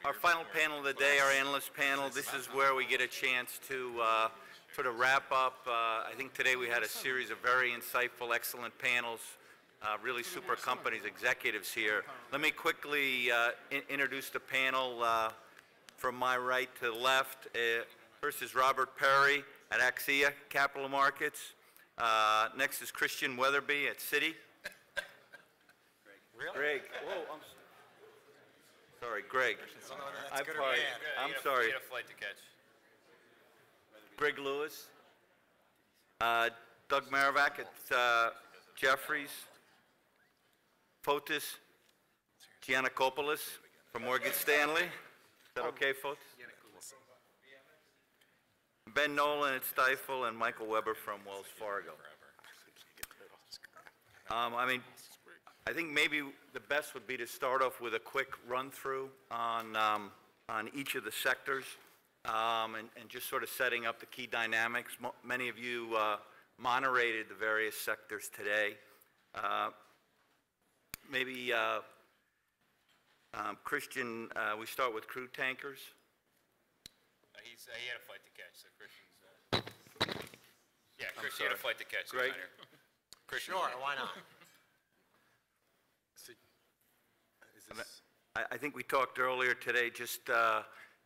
Our final panel of the day, our analyst panel, this is where we get a chance to sort of wrap up. I think today we had a series of very insightful, excellent panels, really super companies, executives here. Let me quickly introduce the panel from my right to the left. First is Robert Perri at Axia Capital Markets. Next is Christian Wetherbee at Citi. Really? Greg. Whoa, sorry, Greg. I'm sorry. You had a flight to catch. Greg Lewis. Doug Mavrinac at Jefferies. Fotis. Giannakoulis from Morgan Stanley. Is that okay, Fotis? Ben Nolan at Stifel and Michael Weber from Wells Fargo. I think maybe the best would be to start off with a quick run-through on each of the sectors and just sort of setting up the key dynamics. Many of you moderated the various sectors today. Maybe Christian, we start with crude tankers. He had a flight to catch, so Christian's... yeah, Christian had a flight to catch. Greg? Christian, sure, why not? I think we talked earlier today, just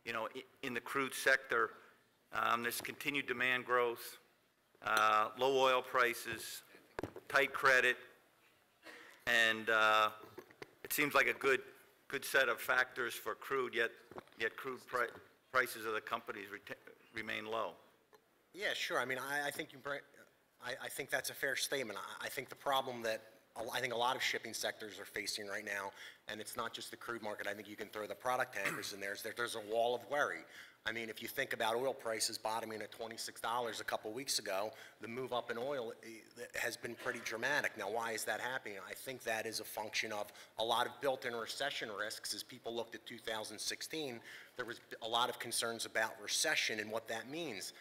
you know, in the crude sector, there's continued demand growth, low oil prices, tight credit, and it seems like a good set of factors for crude. Yet crude prices of the companies remain low. Yeah, sure. I mean, I think I think that's a fair statement. I think the problem that I think a lot of shipping sectors are facing right now, and it's not just the crude market. I think you can throw the product tankers in there. There's a wall of worry. I mean, if you think about oil prices bottoming at $26 a couple weeks ago, the move up in oil has been pretty dramatic. Now, why is that happening? I think that is a function of a lot of built-in recession risks. As people looked at 2016, there was a lot of concerns about recession and what that means.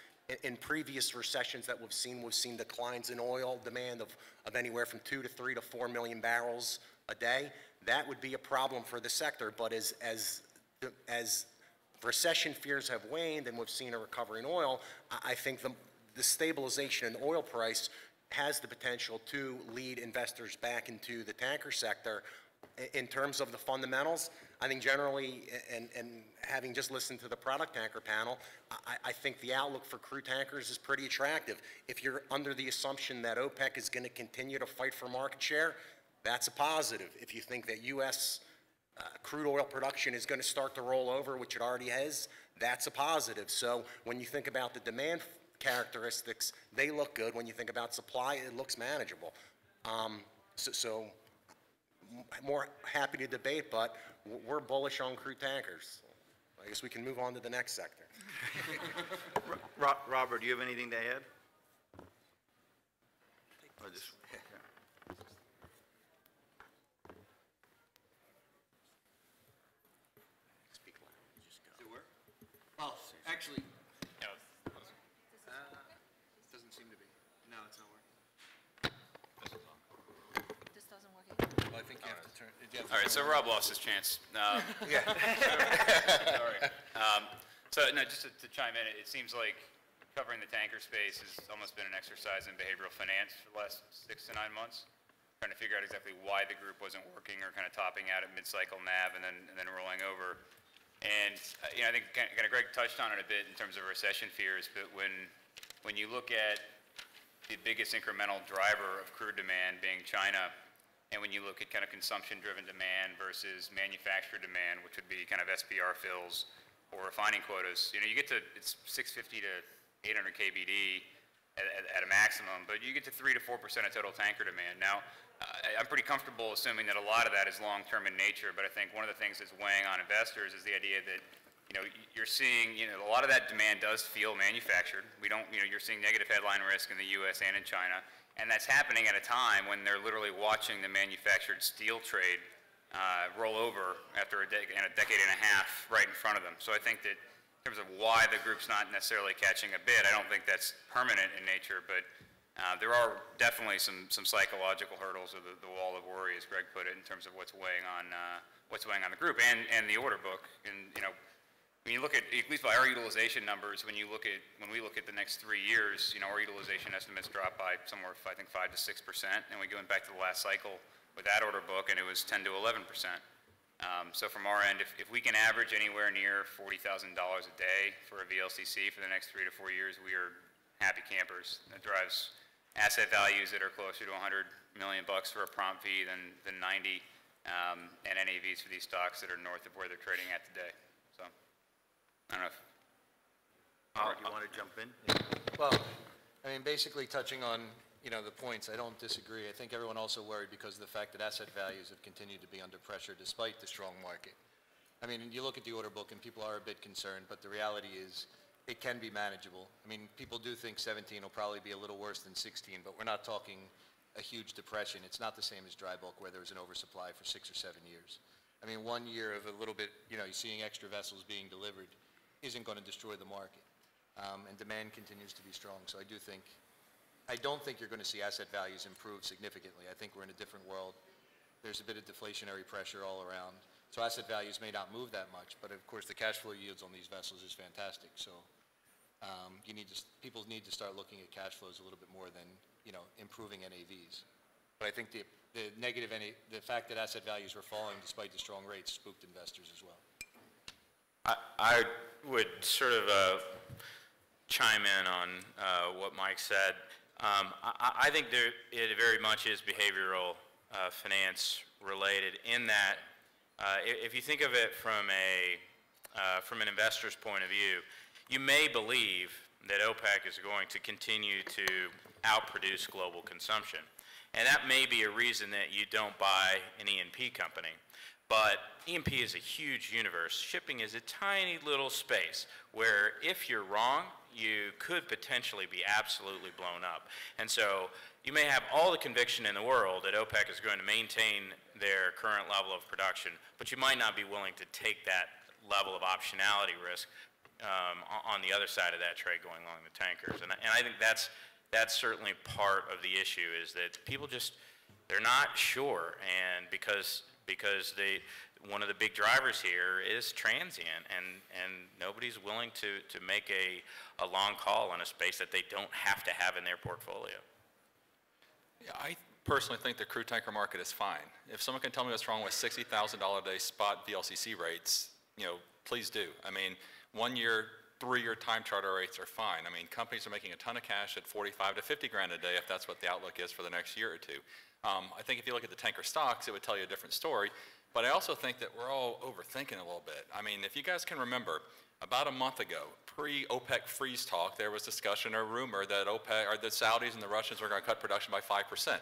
In previous recessions that we've seen declines in oil demand of anywhere from 2 to 3 to 4 million barrels a day. That would be a problem for the sector. But as recession fears have waned and we've seen a recovery in oil, I think the stabilization in the oil price has the potential to lead investors back into the tanker sector. In terms of the fundamentals, I think generally, and having just listened to the product tanker panel, I think the outlook for crude tankers is pretty attractive. If you're under the assumption that OPEC is going to continue to fight for market share, that's a positive. If you think that U.S. Crude oil production is going to start to roll over, which it already has, that's a positive. So when you think about the demand characteristics, they look good. When you think about supply, it looks manageable. So more happy to debate, but we're bullish on crude tankers. I guess we can move on to the next sector. Robert, do you have anything to add? Or just, Speak loud. Just go. Does it work? Oh, actually, doesn't seem to be. No, it's not working. This doesn't work either. Well, I think you have to turn. All right, so Rob lost his chance. Yeah. Sorry. So no, just to chime in, it seems like covering the tanker space has almost been an exercise in behavioral finance for the last 6 to 9 months, trying to figure out exactly why the group wasn't working or kind of topping out at mid-cycle NAV and then rolling over. And you know, I think kind of Greg touched on it a bit in terms of recession fears, but when you look at the biggest incremental driver of crude demand being China, and when you look at kind of consumption-driven demand versus manufacturer demand, which would be kind of SPR fills or refining quotas, you know, you get to, it's 650 to 800 KBD at a maximum, but you get to 3 to 4% of total tanker demand. Now, I'm pretty comfortable assuming that a lot of that is long-term in nature, but I think one of the things that's weighing on investors is the idea that, you know, you're seeing, you know, a lot of that demand does feel manufactured. We don't, you know, you're seeing negative headline risk in the U.S. and in China, and that's happening at a time when they're literally watching the manufactured steel trade roll over after a decade and a half right in front of them. So I think that in terms of why the group's not necessarily catching a bid, I don't think that's permanent in nature, but There are definitely some psychological hurdles, or the wall of worry, as Greg put it, in terms of what's weighing on the group and the order book. And when you look at least by our utilization numbers, when we look at the next 3 years, our utilization estimates drop by somewhere, I think, 5 to 6%, and we go back to the last cycle with that order book, and it was 10 to 11%. So from our end, if we can average anywhere near $40,000 a day for a VLCC for the next 3 to 4 years, we are happy campers. That drives asset values that are closer to $100 million for a prompt fee than 90, and NAVs for these stocks that are north of where they're trading at today. So I don't know if Mark, you want to jump in? Well, I mean, basically touching on, the points, I don't disagree. I think everyone also worried because of the fact that asset values have continued to be under pressure despite the strong market. I mean, you look at the order book and people are a bit concerned, but the reality is it can be manageable. I mean, people do think 17 will probably be a little worse than 16, but we're not talking a huge depression. It's not the same as dry bulk where there was an oversupply for 6 or 7 years. I mean, 1 year of a little bit, you're seeing extra vessels being delivered isn't going to destroy the market. And demand continues to be strong. So I don't think you're going to see asset values improve significantly. I think we're in a different world. There's a bit of deflationary pressure all around. So asset values may not move that much, but of course the cash flow yields on these vessels is fantastic. So people need to start looking at cash flows a little bit more than, improving NAVs. But I think the fact that asset values were falling despite the strong rates spooked investors as well. I would sort of chime in on what Mike said. I think it very much is behavioral finance related in that if you think of it from an investor's point of view, you may believe that OPEC is going to continue to outproduce global consumption. And that may be a reason that you don't buy an E&P company. But E&P is a huge universe. Shipping is a tiny little space where if you're wrong, you could potentially be absolutely blown up. And so you may have all the conviction in the world that OPEC is going to maintain their current level of production, but you might not be willing to take that level of optionality risk on the other side of that trade going along the tankers. And I think that's certainly part of the issue, is that people they're not sure, and because one of the big drivers here is transient, and nobody's willing to make a long call on a space that they don't have to have in their portfolio. Yeah, I personally think the crude tanker market is fine. If someone can tell me what's wrong with $60,000 a day spot VLCC rates, please do. I mean, 1 year, 3-year time charter rates are fine. I mean, companies are making a ton of cash at 45 to 50 grand a day if that's what the outlook is for the next year or two. I think if you look at the tanker stocks, it would tell you a different story. But I also think that we're all overthinking a little bit. I mean, if you guys can remember, about a month ago, pre-OPEC freeze talk, there was discussion or rumor that OPEC, or the Saudis and the Russians were going to cut production by 5%.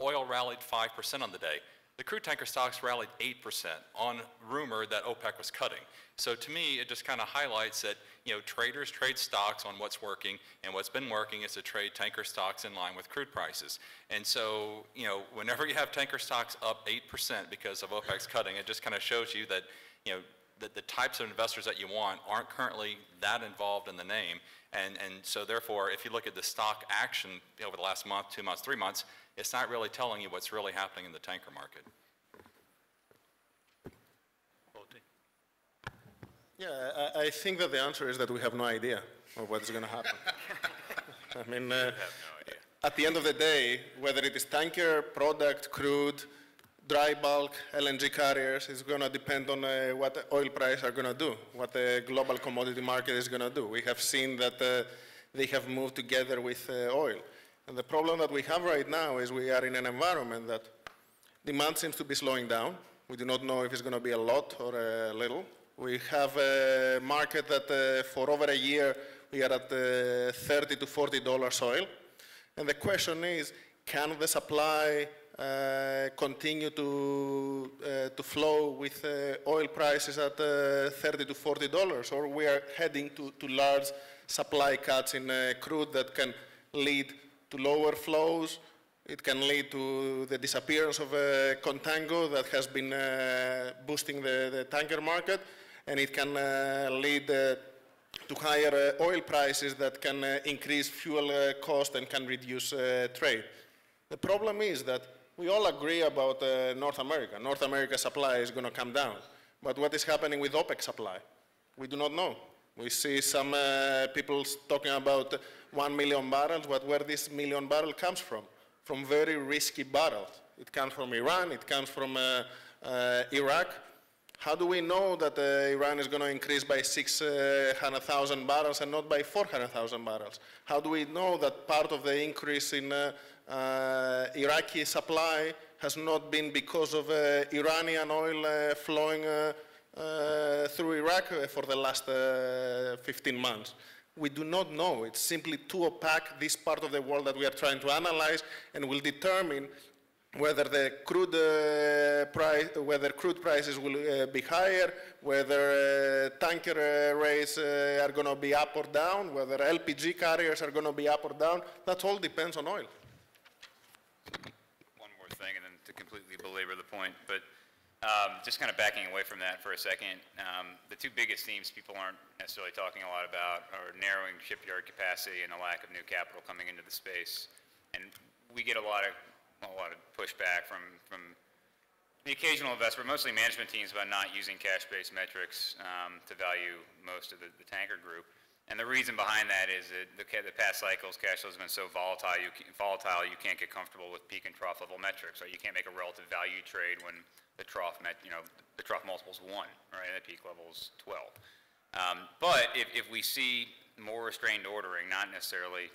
Oil rallied 5% on the day. The crude tanker stocks rallied 8% on rumor that OPEC was cutting. So to me, it just kind of highlights that, traders trade stocks on what's working, and what's been working is to trade tanker stocks in line with crude prices. And so, whenever you have tanker stocks up 8% because of OPEC's cutting, it just kind of shows you that, that the types of investors that you want aren't currently that involved in the name. And so therefore, if you look at the stock action over the last month, 2 months, 3 months, it's not really telling you what's really happening in the tanker market. Yeah, I think that the answer is that we have no idea of what's going to happen. I mean, at the end of the day, whether it is tanker, product, crude, dry bulk, LNG carriers, is going to depend on what the oil prices are going to do, what the global commodity market is going to do. We have seen that they have moved together with oil. And the problem that we have right now is we are in an environment that demand seems to be slowing down. We do not know if it's going to be a lot or a little. We have a market that for over a year we are at $30 to $40 oil. And the question is, can the supply continue to flow with oil prices at $30 to $40, or we are heading to large supply cuts in crude that can lead to lower flows? It can lead to the disappearance of contango that has been boosting the tanker market, and it can lead to higher oil prices that can increase fuel cost and can reduce trade. The problem is that we all agree about North America. North America supply is going to come down. But what is happening with OPEC supply? We do not know. We see some people talking about 1 million barrels, but where this million barrel comes from very risky barrels. It comes from Iran, it comes from Iraq. How do we know that Iran is going to increase by 600,000 barrels and not by 400,000 barrels? How do we know that part of the increase in Iraqi supply has not been because of Iranian oil flowing through Iraq for the last 15 months? We do not know. It's simply too opaque, this part of the world that we are trying to analyze, and will determine whether the crude prices will be higher, whether tanker rates are going to be up or down, whether LPG carriers are going to be up or down. That all depends on oil. One more thing, and then to completely belabor the point, but just kind of backing away from that for a second, the two biggest themes people aren't necessarily talking a lot about are narrowing shipyard capacity and the lack of new capital coming into the space. And we get a lot of pushback from the occasional investor, mostly management teams, about not using cash-based metrics to value most of the tanker group. And the reason behind that is that the past cycles, cash flow has been so volatile, you can't get comfortable with peak and trough level metrics. Right? You can't make a relative value trade when the trough multiple is 1, right? And the peak level is 12. But if we see more restrained ordering, not necessarily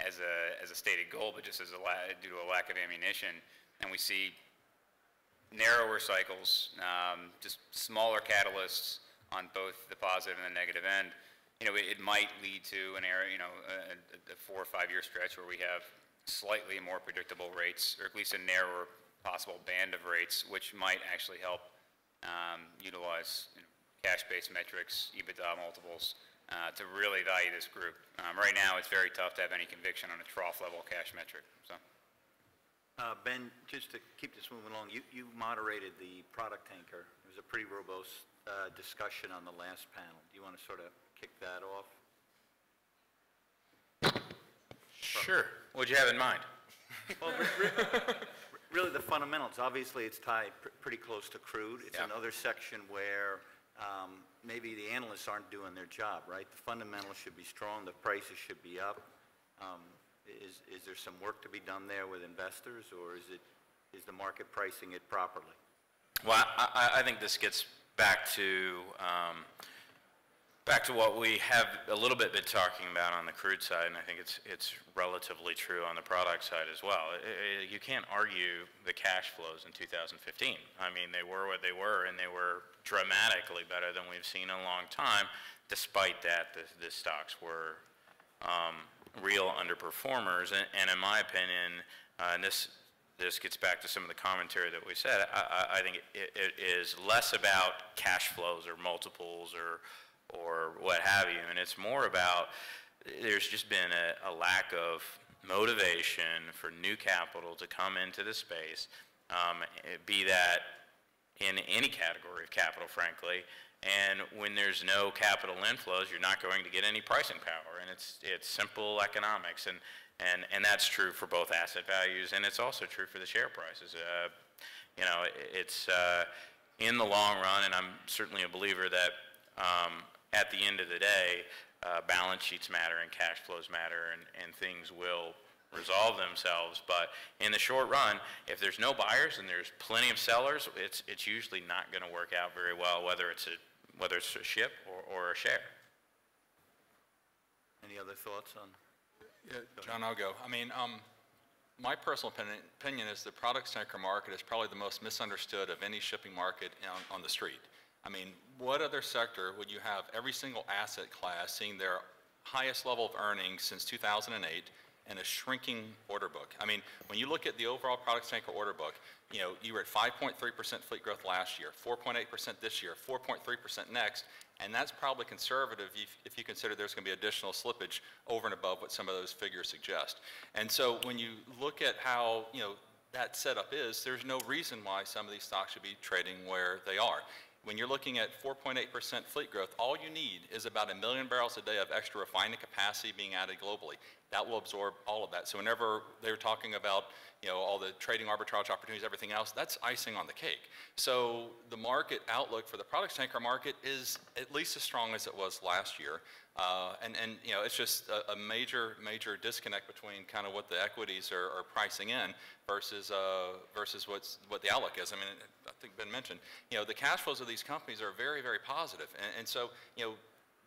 as a stated goal, but just due to a lack of ammunition, and we see narrower cycles, just smaller catalysts on both the positive and the negative end, it might lead to an area, a 4 or 5 year stretch where we have slightly more predictable rates, or at least a narrower possible band of rates, which might actually help utilize cash-based metrics, EBITDA multiples, to really value this group. Right now, it's very tough to have any conviction on a trough-level cash metric. So, Ben, just to keep this moving along, you moderated the product tanker. It was a pretty robust discussion on the last panel. Do you want to sort of kick that off? Sure. What'd you have in mind? Well, really the fundamentals. Obviously, it's tied pretty close to crude. It's another section where maybe the analysts aren't doing their job, right? The fundamentals should be strong. The prices should be up. Is there some work to be done there with investors, or is the market pricing it properly? Well, I think this gets back to what we have a little bit been talking about on the crude side, and I think it's relatively true on the product side as well. You can't argue the cash flows in 2015. I mean, they were what they were, and they were dramatically better than we've seen in a long time. Despite that, the stocks were real underperformers, and in my opinion, and this gets back to some of the commentary that we said, I think it is less about cash flows or multiples or what have you, and it's more about there's just been a lack of motivation for new capital to come into the space, be that in any category of capital, frankly. And when there's no capital inflows, you're not going to get any pricing power, and it's simple economics, and that's true for both asset values, and it's also true for the share prices. It's in the long run, and I'm certainly a believer that at the end of the day, balance sheets matter and cash flows matter, and things will resolve themselves. But in the short run, if there's no buyers and there's plenty of sellers, it's usually not going to work out very well, whether it's a ship or a share. Any other thoughts on? Yeah, John, I'll go. I mean, my personal opinion is the products tanker market is probably the most misunderstood of any shipping market on the street. I mean, what other sector would you have every single asset class seeing their highest level of earnings since 2008 and a shrinking order book? I mean, when you look at the overall products tanker order book, you were at 5.3% fleet growth last year, 4.8% this year, 4.3% next, and that's probably conservative if you consider there's going to be additional slippage over and above what some of those figures suggest. And so when you look at how, that setup is, there's no reason why some of these stocks should be trading where they are. When you're looking at 4.8% fleet growth, all you need is about 1 million barrels a day of extra refining capacity being added globally. That will absorb all of that. So whenever they're talking about, you know, all the trading arbitrage opportunities, everything else, that's icing on the cake. So the market outlook for the products tanker market is at least as strong as it was last year. And you know, it's just a major disconnect between kind of what the equities are pricing in versus what the outlook is. I mean, I think Ben mentioned, you know, the cash flows of these companies are very, very positive. And so, you know,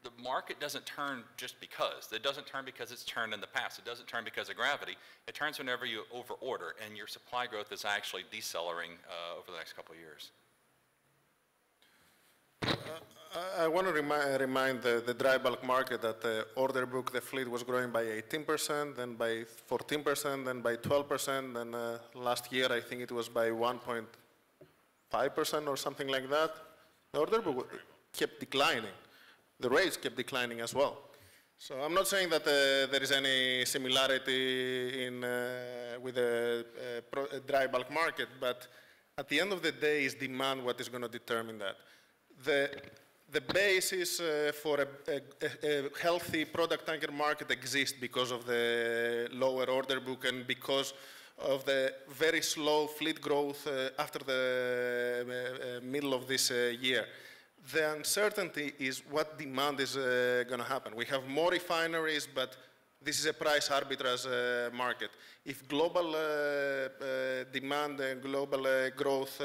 the market doesn't turn just because. It doesn't turn because it's turned in the past. It doesn't turn because of gravity. It turns whenever you overorder and your supply growth is actually decelerating over the next couple of years. I want to remind the dry bulk market that the order book, the fleet was growing by 18%, then by 14%, then by 12%, then last year I think it was by 1.5% or something like that. The order book kept declining. The rates kept declining as well. So I'm not saying that there is any similarity in, with the dry bulk market, but at the end of the day is demand what is going to determine that. The basis for a healthy product tanker market exists because of the lower order book and because of the very slow fleet growth after the middle of this year. The uncertainty is what demand is going to happen. We have more refineries, but this is a price arbitrage market. If global demand and global growth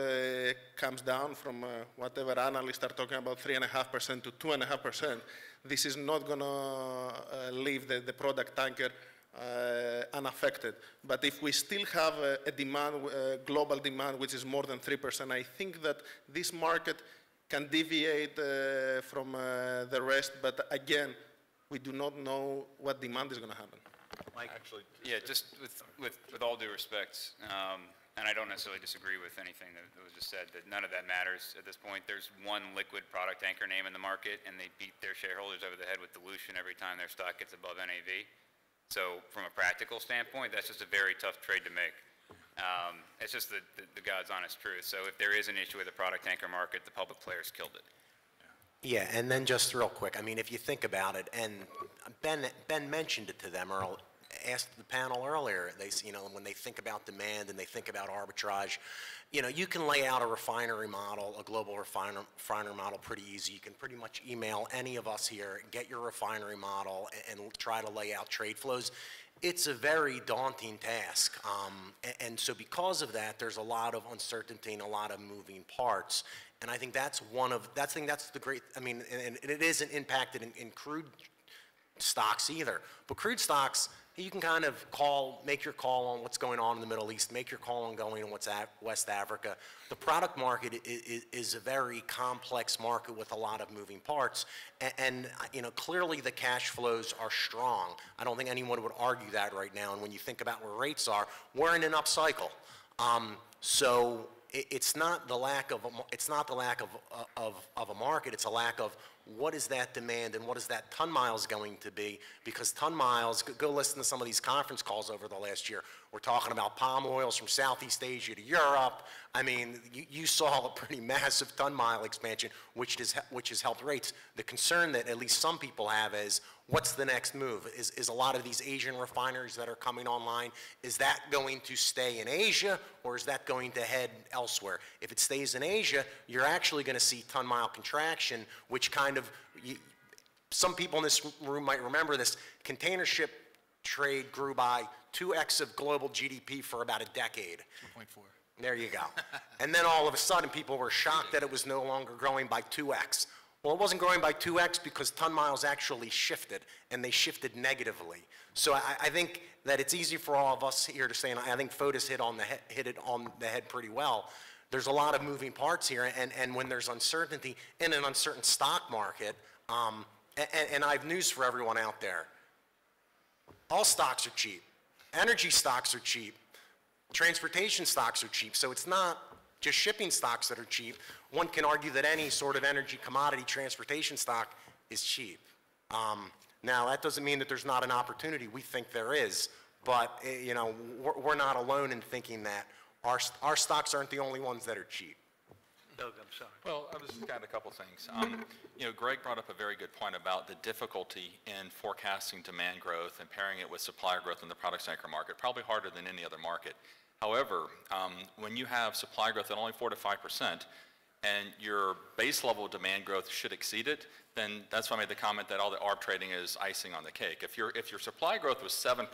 comes down from whatever analysts are talking about 3.5% to 2.5%, this is not going to leave the product tanker unaffected. But if we still have a demand, global demand, which is more than 3%, I think that this market can deviate from the rest, but again, we do not know what demand is going to happen. Mike? Actually, yeah, just with all due respect, and I don't necessarily disagree with anything that was just said, that none of that matters at this point. There's one liquid product tanker name in the market, and they beat their shareholders over the head with dilution every time their stock gets above NAV. So from a practical standpoint, that's just a very tough trade to make. It's just the God's honest truth. So if there is an issue with the product tanker market, the public players killed it. Yeah, and then just real quick, I mean, if you think about it, and Ben mentioned it to them, or asked the panel earlier, they, you know, when they think about demand and they think about arbitrage, you know, you can lay out a refinery model, a global refinery model pretty easy. You can pretty much email any of us here, get your refinery model, and try to lay out trade flows. It's a very daunting task, and so because of that, there's a lot of uncertainty and a lot of moving parts. And I think that's that's the great, I mean, and it isn't impacted in crude stocks either. But crude stocks, you can kind of make your call on what's going on in the Middle East, make your call on going on what's at West Africa. The product market is a very complex market with a lot of moving parts. And you know, clearly the cash flows are strong. I don't think anyone would argue that right now. And when you think about where rates are, we're in an upcycle. So it's not the lack of a market. It's a lack of what is that demand and what is that ton miles going to be? Because ton miles, go listen to some of these conference calls over the last year. We're talking about palm oils from Southeast Asia to Europe. I mean, you saw a pretty massive ton mile expansion, which has helped rates. The concern that at least some people have is, what's the next move? Is a lot of these Asian refineries that are coming online, is that going to stay in Asia or is that going to head elsewhere? If it stays in Asia, you're actually going to see ton mile contraction, which kind of, some people in this room might remember this, container ship trade grew by 2x of global GDP for about a decade. 2.4. There you go. And then all of a sudden people were shocked that it was no longer growing by 2x. Well, it wasn't growing by 2x because ton miles actually shifted, and they shifted negatively. So I think that it's easy for all of us here to say, and I think Fotis hit it on the head pretty well. There's a lot of moving parts here, and when there's uncertainty in an uncertain stock market, and I have news for everyone out there. All stocks are cheap. Energy stocks are cheap. Transportation stocks are cheap. So it's not just shipping stocks that are cheap. One can argue that any sort of energy commodity transportation stock is cheap. Now, that doesn't mean that there's not an opportunity. We think there is. But, you know, we're not alone in thinking that our stocks aren't the only ones that are cheap. Doug, I'm sorry. Well, I was just got a couple things. Greg brought up a very good point about the difficulty in forecasting demand growth and pairing it with supplier growth in the product tanker market, probably harder than any other market. However, when you have supply growth at only 4 to 5%, and your base level demand growth should exceed it, then that's why I made the comment that all the arb trading is icing on the cake. If your supply growth was 7%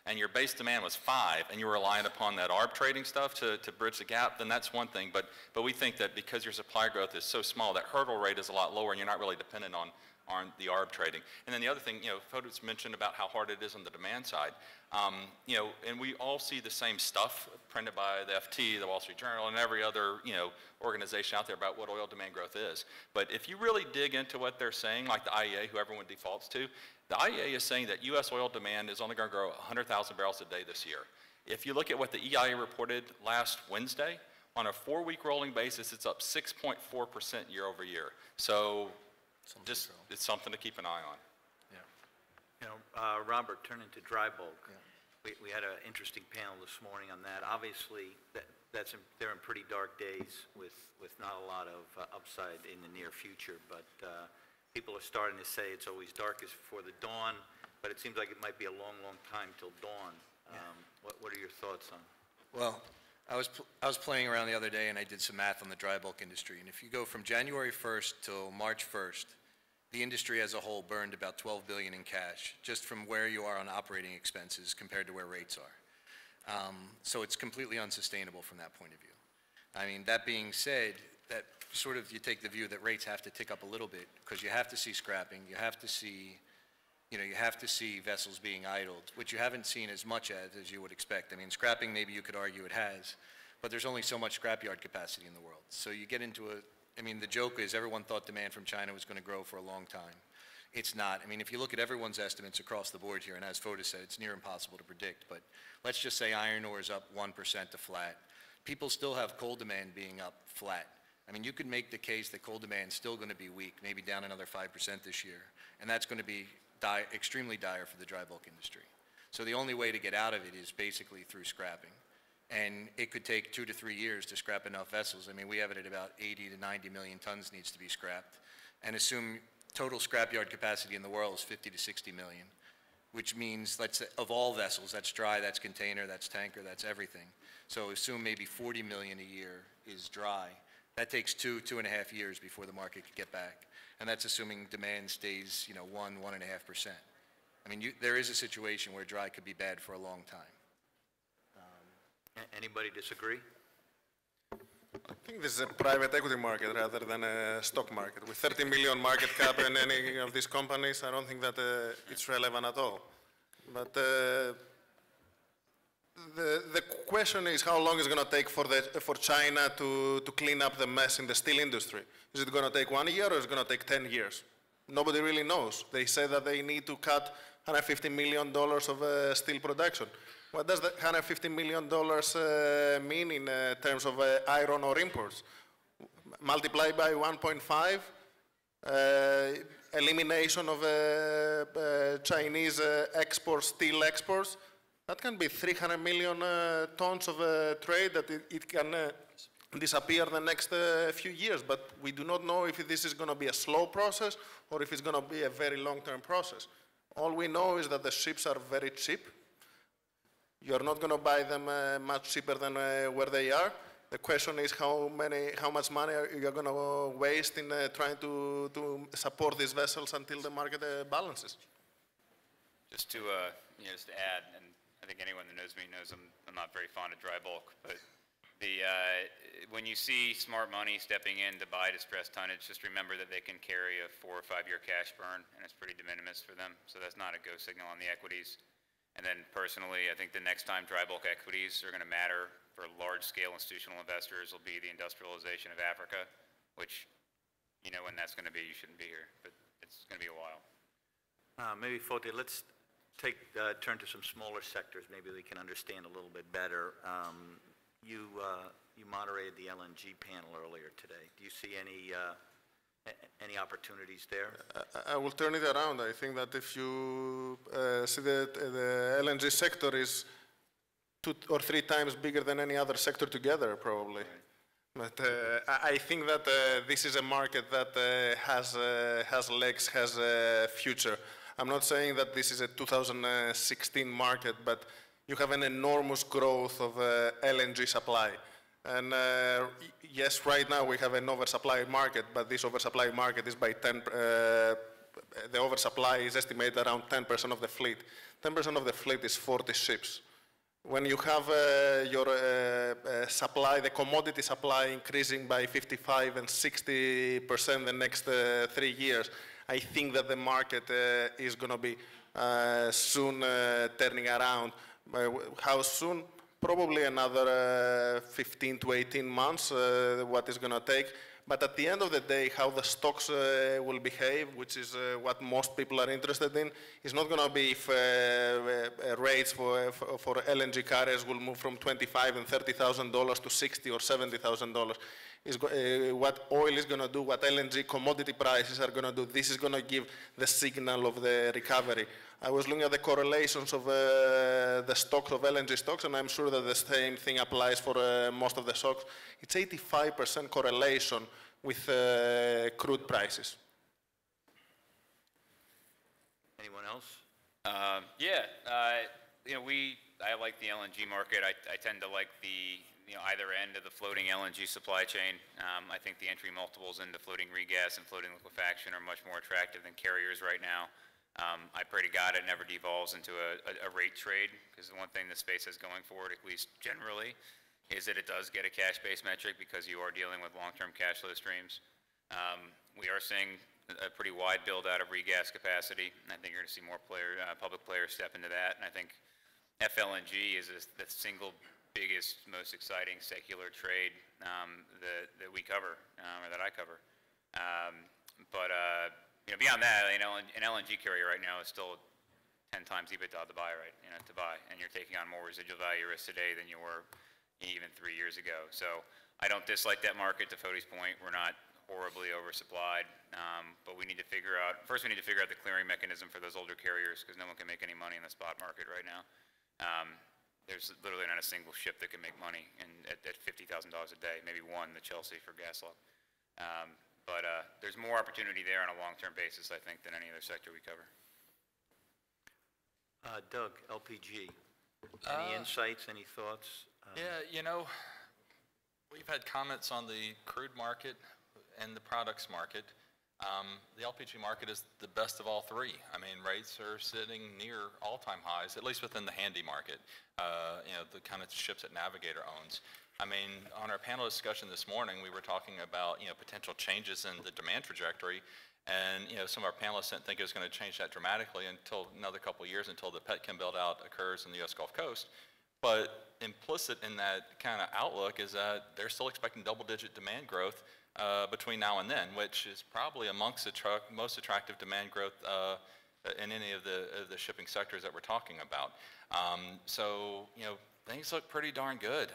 and your base demand was 5, and you're relying upon that arb trading stuff to bridge the gap, then that's one thing. But we think that because your supply growth is so small, that hurdle rate is a lot lower, and you're not really dependent on the arb trading. And then the other thing, Fotis mentioned about how hard it is on the demand side. And we all see the same stuff printed by the FT, the Wall Street Journal, and every other, organization out there about what oil demand growth is. But if you really dig into what they're saying, like the IEA, who everyone defaults to, the IEA is saying that U.S. oil demand is only going to grow 100,000 barrels a day this year. If you look at what the EIA reported last Wednesday, on a 4-week rolling basis, it's up 6.4% year over year. So it's something to keep an eye on. Robert, turning to dry bulk. Yeah. We had an interesting panel this morning on that. Obviously, they're in pretty dark days with not a lot of upside in the near future, but people are starting to say it's always darkest before the dawn, but it seems like it might be a long, long time till dawn. What are your thoughts on? Well, I was playing around the other day and I did some math on the dry bulk industry, and if you go from January 1st till March 1st, the industry as a whole burned about $12 billion in cash, just from where you are on operating expenses compared to where rates are. So it's completely unsustainable from that point of view. I mean, that being said, that sort of you take the view that rates have to tick up a little bit because you have to see scrapping, you have to see, you have to see vessels being idled, which you haven't seen as much as you would expect. I mean, scrapping, maybe you could argue it has, but there's only so much scrapyard capacity in the world. So you get into the joke is everyone thought demand from China was going to grow for a long time. It's not. I mean, if you look at everyone's estimates across the board here, and as Fotis said, it's near impossible to predict, but let's just say iron ore is up 1% to flat. People still have coal demand being up flat. I mean, you could make the case that coal demand is still going to be weak, maybe down another 5% this year, and that's going to be extremely dire for the dry bulk industry. So the only way to get out of it is basically through scrapping. And it could take 2 to 3 years to scrap enough vessels. I mean, we have it at about 80 to 90 million tons needs to be scrapped. And assume total scrapyard capacity in the world is 50 to 60 million, which means, let's say, of all vessels, that's dry, that's container, that's tanker, that's everything. So assume maybe 40 million a year is dry. That takes 2.5 years before the market could get back. And that's assuming demand stays, 1.5%. I mean, there is a situation where dry could be bad for a long time. Anybody disagree? I think this is a private equity market rather than a stock market. With 30 million market cap in any of these companies, I don't think that it's relevant at all. But the question is how long is it going to take for China to clean up the mess in the steel industry? Is it going to take 1 year or is it going to take 10 years? Nobody really knows. They say that they need to cut $150 million of steel production. What does the $150 million mean in terms of iron ore imports? Multiply by 1.5, elimination of Chinese steel exports, that can be 300 million tons of trade that it can disappear the next few years. But we do not know if this is going to be a slow process or if it's going to be a very long-term process. All we know is that the ships are very cheap. You're not going to buy them much cheaper than where they are. The question is how much money you're going to waste in trying to support these vessels until the market balances. Just to just to add, and I think anyone that knows me knows I'm not very fond of dry bulk, but when you see smart money stepping in to buy distressed tonnage, just remember that they can carry a 4 or 5 year cash burn, and it's pretty de minimis for them. So that's not a go signal on the equities. And then personally, I think the next time dry bulk equities are going to matter for large-scale institutional investors will be the industrialization of Africa, which, when that's going to be, you shouldn't be here, but it's going to be a while. Maybe, Fotis, let's turn to some smaller sectors. Maybe we can understand a little bit better. You moderated the LNG panel earlier today. Do you see any opportunities there? I will turn it around. I think that if you see the LNG sector is 2 or 3 times bigger than any other sector together, probably. But I think that this is a market that has legs, has a future. I'm not saying that this is a 2016 market, but you have an enormous growth of LNG supply. And yes, right now we have an oversupply market, but this oversupply market is by 10, the oversupply is estimated around 10% of the fleet. 10% of the fleet is 40 ships. When you have your supply, the commodity supply increasing by 55 and 60% the next 3 years, I think that the market is going to be soon turning around. How soon? Probably another 15 to 18 months, what it's going to take. But at the end of the day, how the stocks will behave, which is what most people are interested in, is not going to be if rates for LNG carriers will move from $25,000 and $30,000 to $60,000 or $70,000. What oil is going to do, what LNG commodity prices are going to do, this is going to give the signal of the recovery. I was looking at the correlations of the stocks of LNG stocks, and I'm sure that the same thing applies for most of the stocks. It's 85% correlation with crude prices. Anyone else? I like the LNG market. I tend to like the either end of the floating LNG supply chain. I think the entry multiples into floating regas and floating liquefaction are much more attractive than carriers right now. I pray to God it never devolves into a rate trade, because the one thing the space has going for it, at least generally, is that it does get a cash-based metric because you are dealing with long-term cash flow streams. We are seeing a pretty wide build-out of regas capacity, and I think you're going to see more public players step into that. And I think FLNG is the single biggest, most exciting secular trade that we cover, or that I cover. Beyond that, an LNG carrier right now is still 10 times EBITDA to buy, and you're taking on more residual value risk today than you were even 3 years ago. So I don't dislike that market. To Fotis' point, we're not horribly oversupplied, but we need to figure out the clearing mechanism for those older carriers, because no one can make any money in the spot market right now. There's literally not a single ship that can make money at $50,000 a day, maybe one, the Chelsea for gas log. But there's more opportunity there on a long-term basis, I think, than any other sector we cover. Doug, LPG. Any insights, any thoughts? We've had comments on the crude market and the products market. The LPG market is the best of all three. I mean, rates are sitting near all-time highs, at least within the handy market, the kind of ships that Navigator owns. I mean, on our panel discussion this morning, we were talking about, potential changes in the demand trajectory, and, some of our panelists didn't think it was going to change that dramatically until another couple of years, until the petchem build-out occurs in the U.S. Gulf Coast. But implicit in that kind of outlook is that they're still expecting double-digit demand growth between now and then, which is probably amongst the most attractive demand growth in any of the shipping sectors that we're talking about. Things look pretty darn good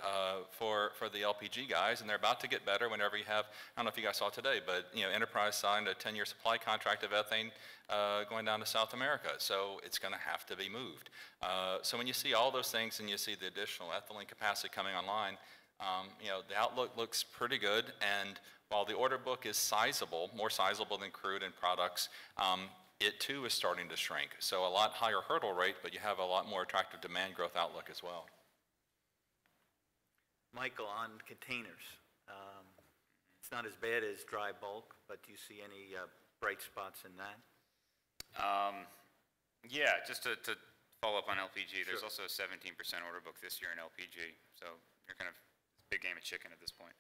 for the LPG guys, and they're about to get better whenever you have, I don't know if you guys saw today, but Enterprise signed a 10-year supply contract of ethane going down to South America, so it's going to have to be moved. So when you see all those things and you see the additional ethylene capacity coming online, the outlook looks pretty good, and while the order book is sizable, more sizable than crude and products, it too is starting to shrink. So a lot higher hurdle rate, but you have a lot more attractive demand growth outlook as well. Michael, on containers, it's not as bad as dry bulk, but do you see any bright spots in that? Just to follow up on LPG, there's also a 17% order book this year in LPG, so you're kind of big game of chicken at this point.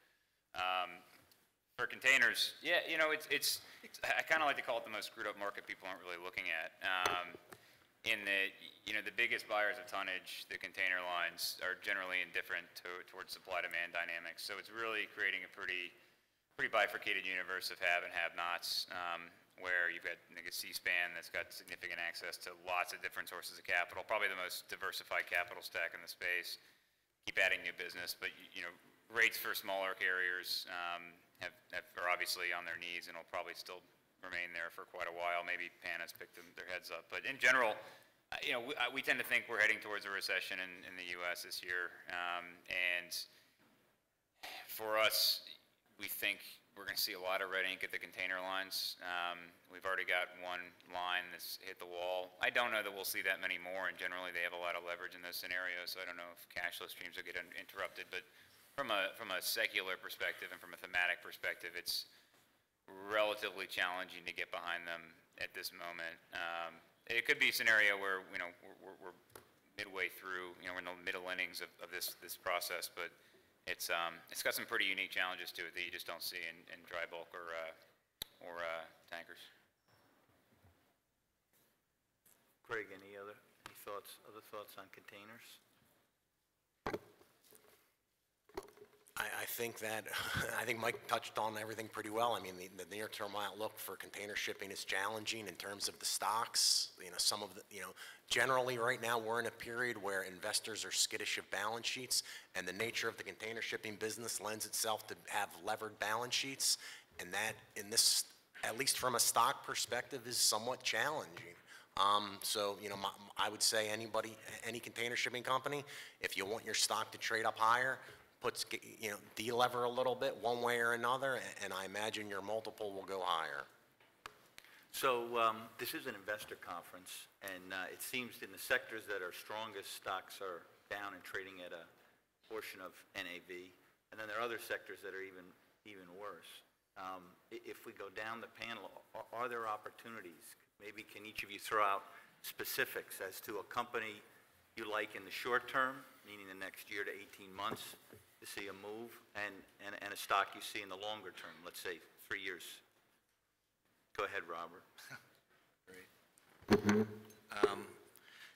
For containers, it's I kind of like to call it the most screwed up market people aren't really looking at. In the biggest buyers of tonnage, the container lines, are generally indifferent towards supply-demand dynamics. So it's really creating a pretty bifurcated universe of have and have-nots, where you've got a C-SPAN that's got significant access to lots of different sources of capital, probably the most diversified capital stack in the space. Keep adding new business, but rates for smaller carriers are obviously on their knees and will probably still remain there for quite a while. Maybe Pan has picked their heads up, but in general, we tend to think we're heading towards a recession in the U.S. this year, and for us, we think we're going to see a lot of red ink at the container lines. We've already got one line that's hit the wall. I don't know that we'll see that many more, and generally they have a lot of leverage in those scenarios, so I don't know if cash flow streams will get interrupted. But from a secular perspective and from a thematic perspective, it's relatively challenging to get behind them at this moment. It could be a scenario where, you know, we're midway through, you know, we're in the middle innings of this process, but it's got some pretty unique challenges to it that you just don't see in dry bulk or tankers. Greg, any other thoughts on containers? I think that, I think Mike touched on everything pretty well. I mean, the near-term outlook for container shipping is challenging in terms of the stocks. You know, some of the, you know, generally right now we're in a period where investors are skittish of balance sheets, and the nature of the container shipping business lends itself to have levered balance sheets, and that, in this, at least from a stock perspective, is somewhat challenging. So, you know, I would say any container shipping company, if you want your stock to trade up higher, you know, de-lever a little bit one way or another, and I imagine your multiple will go higher. So this is an investor conference, and it seems in the sectors that are strongest, stocks are down and trading at a portion of NAV, and then there are other sectors that are even worse. If we go down the panel, are there opportunities? Maybe can each of you throw out specifics as to a company you like in the short term, meaning the next year to 18 months, to see a move, and a stock you see in the longer term, let's say 3 years. Go ahead, Robert. Great.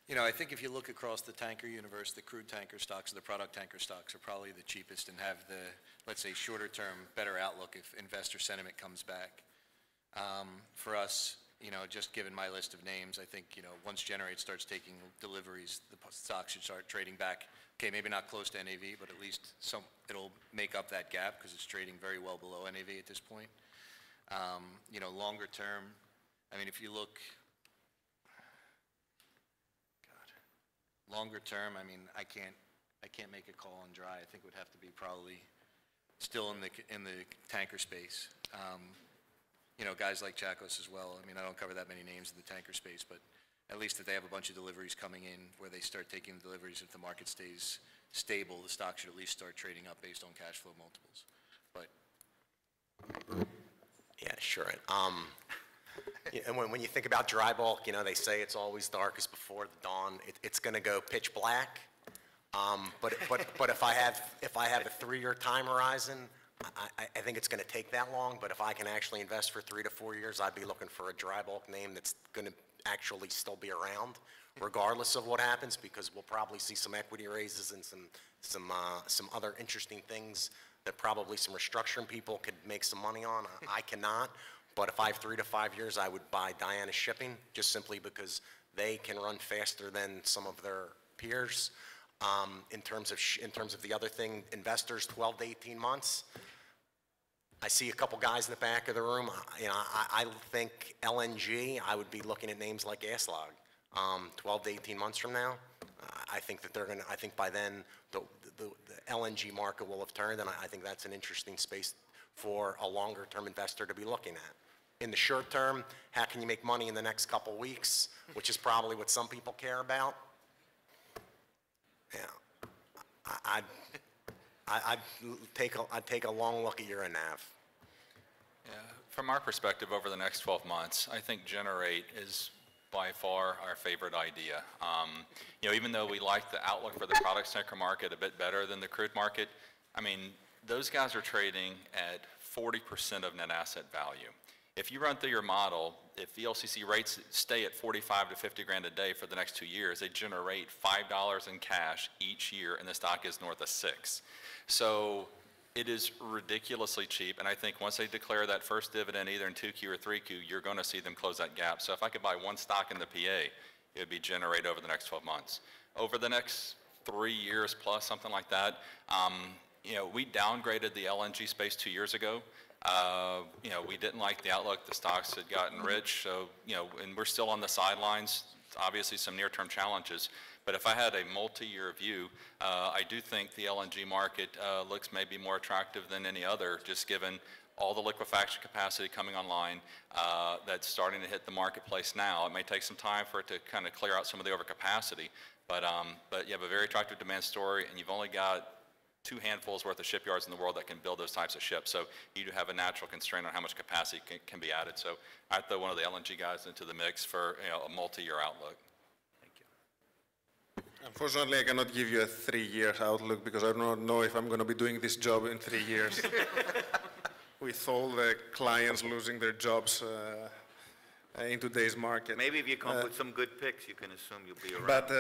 You know, I think if you look across the tanker universe, the crude tanker stocks, the product tanker stocks are probably the cheapest and have the, let's say, shorter term, better outlook if investor sentiment comes back. For us, you know, just given my list of names, I think, you know, once Generate starts taking deliveries, the stock should start trading back. Okay, maybe not close to NAV, but at least it'll make up that gap because it's trading very well below NAV at this point. You know, longer term, I mean, if you look, longer term, I mean, I can't make a call on dry. I think it would have to be probably still in the tanker space. You know, guys like Giannakoulis as well. I mean, I don't cover that many names in the tanker space, but at least if they have a bunch of deliveries coming in where they start taking deliveries, if the market stays stable, the stock should at least start trading up based on cash flow multiples. But yeah, sure. And when you think about dry bulk, you know, they say it's always darkest before the dawn. It's going to go pitch black. But if I have a 3-year time horizon, I think it's going to take that long. But if I can actually invest for 3 to 4 years, I'd be looking for a dry bulk name that's going to actually still be around, regardless of what happens, because we'll probably see some equity raises and some other interesting things that probably some restructuring people could make some money on. I cannot. But if I have 3 to 5 years, I would buy Diana Shipping, just simply because they can run faster than some of their peers. In terms of the other thing, investors, 12 to 18 months. I see a couple guys in the back of the room. You know, I think LNG, I would be looking at names like Aslog. 12 to 18 months from now, I think that they're going to, I think by then the LNG market will have turned, and I think that's an interesting space for a longer term investor to be looking at. In the short term, how can you make money in the next couple weeks, which is probably what some people care about. Yeah, I'd take a long look at your NAV. Yeah, from our perspective, over the next 12 months, I think Generate is by far our favorite idea. You know, even though we like the outlook for the product tanker market a bit better than the crude market, I mean, those guys are trading at 40% of net asset value. If you run through your model, if VLCC rates stay at 45 to 50 grand a day for the next 2 years, they generate $5 in cash each year, and the stock is north of 6. So it is ridiculously cheap, and I think once they declare that first dividend, either in 2Q or 3Q, you're going to see them close that gap. So if I could buy one stock in the PA, it would be Generate over the next 12 months. Over the next 3 years plus, something like that, you know, we downgraded the LNG space 2 years ago. You know, we didn't like the outlook. The stocks had gotten rich, so, you know, and we're still on the sidelines. Obviously some near-term challenges. But if I had a multi-year view, I do think the LNG market looks maybe more attractive than any other, just given all the liquefaction capacity coming online that's starting to hit the marketplace now. It may take some time for it to kind of clear out some of the overcapacity, but you have a very attractive demand story, and you've only got 2 handfuls worth of shipyards in the world that can build those types of ships. So you do have a natural constraint on how much capacity can be added. So I'd throw one of the LNG guys into the mix for a multi-year outlook. Thank you. Unfortunately, I cannot give you a 3-year outlook because I don't know if I'm going to be doing this job in 3 years. With all the clients losing their jobs in today's market. Maybe if you come up with some good picks, you can assume you'll be around. But,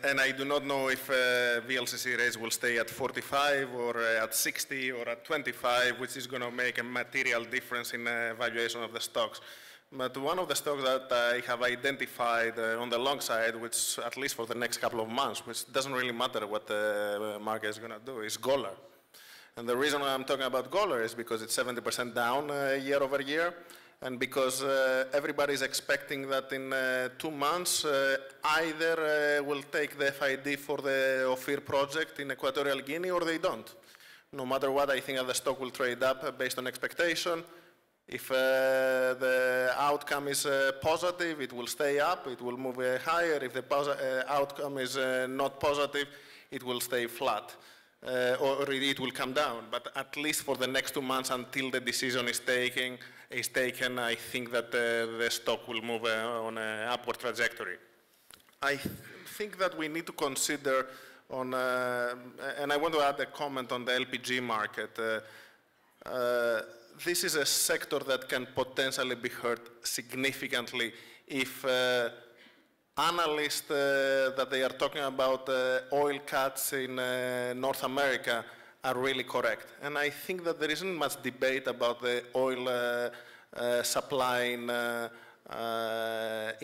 and I do not know if VLCC rates will stay at 45 or at 60 or at 25, which is going to make a material difference in valuation of the stocks. But one of the stocks that I have identified on the long side, which at least for the next couple of months, which doesn't really matter what the market is going to do, is Golar. And the reason I'm talking about Golar is because it's 70% down year over year, and because everybody is expecting that in 2 months either will take the FID for the Ophir project in Equatorial Guinea or they don't. No matter what, I think that the stock will trade up based on expectation. If the outcome is positive, it will stay up, it will move higher. If the outcome is not positive, it will stay flat. Or it will come down, but at least for the next 2 months until the decision is taken, I think that the stock will move on an upward trajectory. I think that we need to consider on, and I want to add a comment on the LPG market. This is a sector that can potentially be hurt significantly if analysts that they are talking about oil cuts in North America are really correct. And I think that there isn't much debate about the oil supply in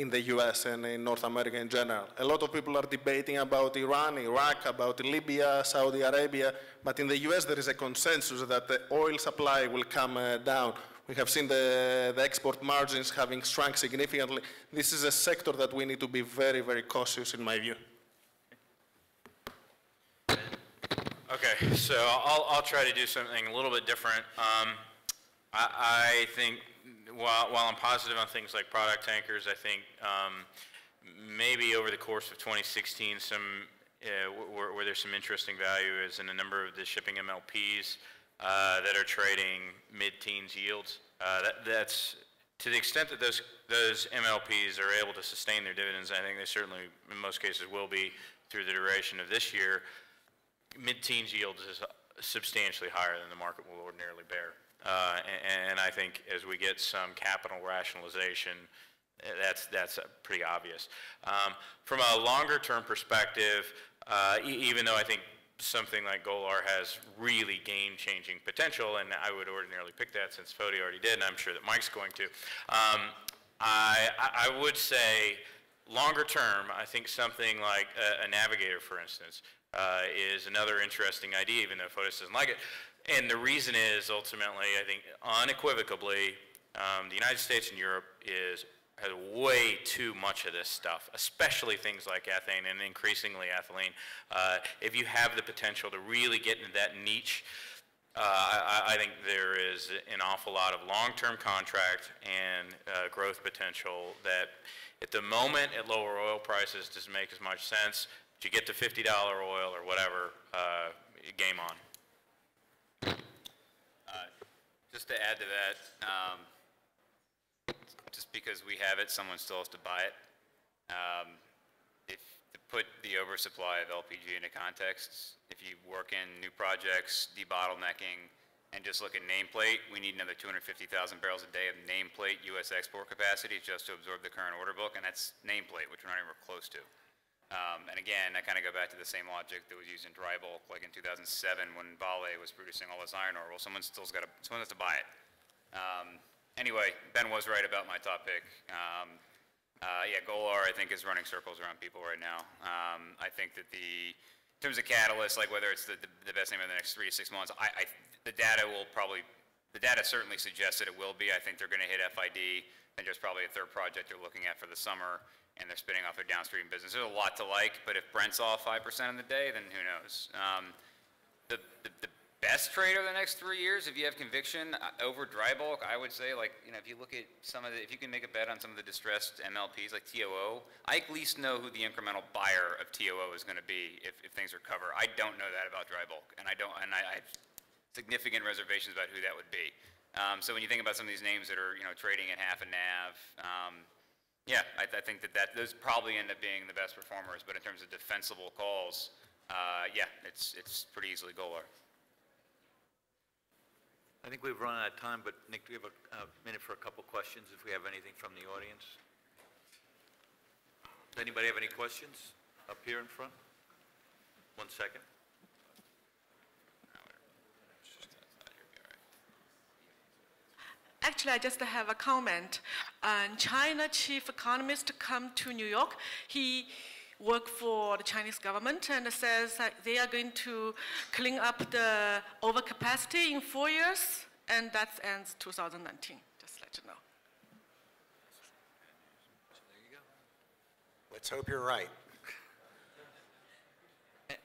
the US and in North America in general. A lot of people are debating about Iran, Iraq, about Libya, Saudi Arabia, but in the US there is a consensus that the oil supply will come down. We have seen the export margins having shrunk significantly. This is a sector that we need to be very, very cautious in my view. Okay, so I'll try to do something a little bit different. I think while I'm positive on things like product tankers, I think maybe over the course of 2016, where there's some interesting value is in a number of the shipping MLPs that are trading mid-teens yields. That's to the extent that those MLPs are able to sustain their dividends. I think they certainly, in most cases, will be through the duration of this year. Mid-teens yields is substantially higher than the market will ordinarily bear. And I think as we get some capital rationalization, that's pretty obvious. From a longer-term perspective, even though I think something like Golar has really game-changing potential, and I would ordinarily pick that since Fotis already did, and I'm sure that Mike's going to. I would say longer term, I think something like a Navigator, for instance, is another interesting idea, even though Fotis doesn't like it. And the reason is, ultimately, I think unequivocally, the United States and Europe has way too much of this stuff, especially things like ethane and increasingly ethylene. If you have the potential to really get into that niche, I think there is an awful lot of long-term contract and growth potential that at the moment at lower oil prices doesn't make as much sense. If you get to $50 oil or whatever, game on. Just to add to that, just because we have it, someone still has to buy it. If to put the oversupply of LPG into context, if you work in new projects, debottlenecking, and just look at nameplate, we need another 250,000 barrels a day of nameplate U.S. export capacity just to absorb the current order book, and that's nameplate, which we're not even close to. And again, I kind of go back to the same logic that was used in dry bulk, like in 2007 when Vale was producing all this iron ore. Well, someone has to buy it. Anyway, Ben was right about my top pick. Yeah, Golar, I think, is running circles around people right now. I think that in terms of catalysts, like whether it's the best name in the next 3 to 6 months, the data will probably the data certainly suggests that it will be. I think they're going to hit FID, and there's probably a third project they're looking at for the summer, and they're spinning off their downstream business. There's a lot to like, but if Brent's off 5% in the day, then who knows? The best trade over the next 3 years, if you have conviction over dry bulk, I would say, like, you know, if you look at some of the, if you can make a bet on some of the distressed MLPs like TOO, I at least know who the incremental buyer of TOO is going to be if things recover. I don't know that about dry bulk, and I have significant reservations about who that would be. So when you think about some of these names that are, you know, trading at half a NAV, yeah, I think that those probably end up being the best performers. But in terms of defensible calls, yeah, it's pretty easily Golar. I think we've run out of time, but Nick, do we have a minute for a couple questions if we have anything from the audience? Does anybody have any questions up here in front? 1 second. Actually, I just have a comment. China chief economist come to New York. He worked for the Chinese government and says that they are going to clean up the overcapacity in 4 years, and that ends 2019. Just let you know. Let's hope you're right.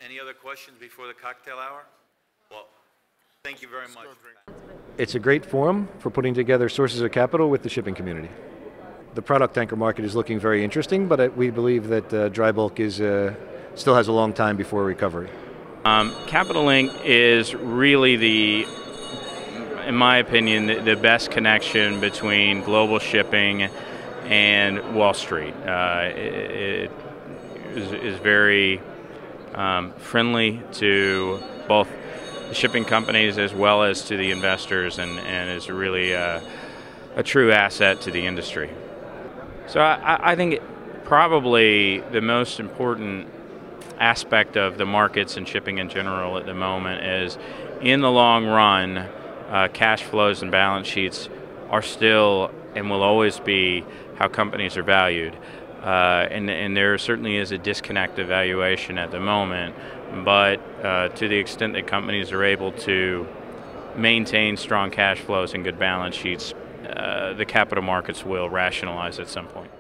Any other questions before the cocktail hour? Well, thank you very much. It's a great forum for putting together sources of capital with the shipping community. The product tanker market is looking very interesting, but we believe that dry bulk is still has a long time before recovery. Capital Link is really in my opinion, the best connection between global shipping and Wall Street. It is very friendly to both the shipping companies as well as to the investors, and is really a true asset to the industry. So I think probably the most important aspect of the markets and shipping in general at the moment is, in the long run, cash flows and balance sheets are still and will always be how companies are valued. And there certainly is a disconnect evaluation at the moment, but to the extent that companies are able to maintain strong cash flows and good balance sheets, the capital markets will rationalize at some point.